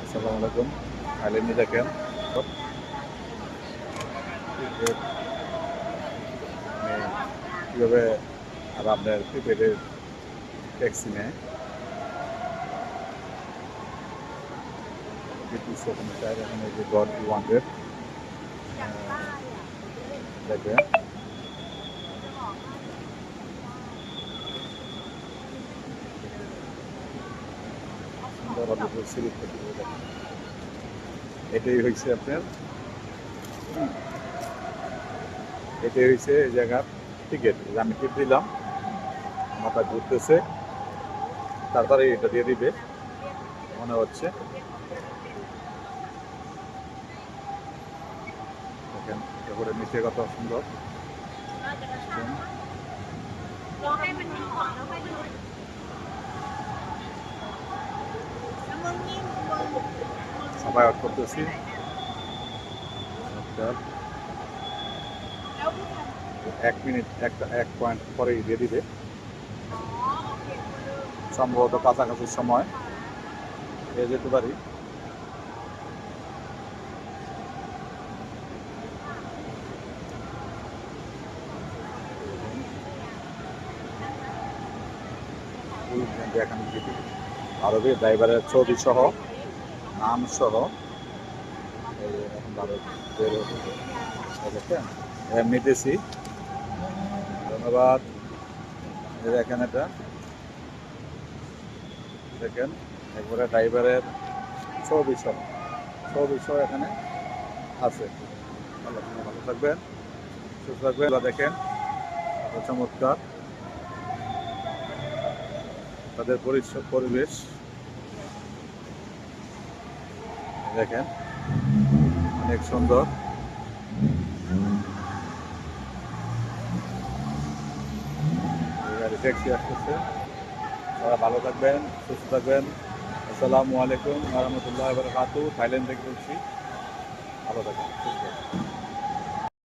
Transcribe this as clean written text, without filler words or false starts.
আসসালামু আলাইকুম। থাইল্যান্ডে দেখেন মানে কীভাবে আর আপনার প্রিপেডের ট্যাক্সি নেয় ওখানে চাই এখানে যে গড 200 দেখবেন এটাই হয়েছে আপনার এটাই হয়েছে এই জায়গার টিকিট। আমি টিপ দিলাম, মাথা ঘুরতেছে, তারপরে এটা দিয়ে দিবে মনে হচ্ছে। দেখেন এরপরে নিচে কত সুন্দর। সবাই আউট করতেছি, 1 মিনিট 1 পয়েন্ট পরে দিয়ে দিবে, সম্ভবত কাছাকাছি সময় পেয়ে যেতে পারি। এখন আরবে ড্রাইভারের ছবি সহ নাম সহ এখন নিতেছি। ধন্যবাদ। দেখেন এটা দেখেন একবারে ড্রাইভারের ছবি সহ এখানে আছে। ভালো থাকবেন, সুস্থ থাকবেন। দেখেন চমৎকার তাদের পরিবেশ দেখেন অনেক সুন্দর। গাড়ি ট্যাক্সি আসতেছে। তারা ভালো থাকবেন, সুস্থ থাকবেন। আসসালামু আলাইকুম ওয়া রাহমাতুল্লাহি ওয়া বারাকাতুহু। থাইল্যান্ড থেকে বলছি। ভালো থাকবেন, সুস্থ থাকবেন।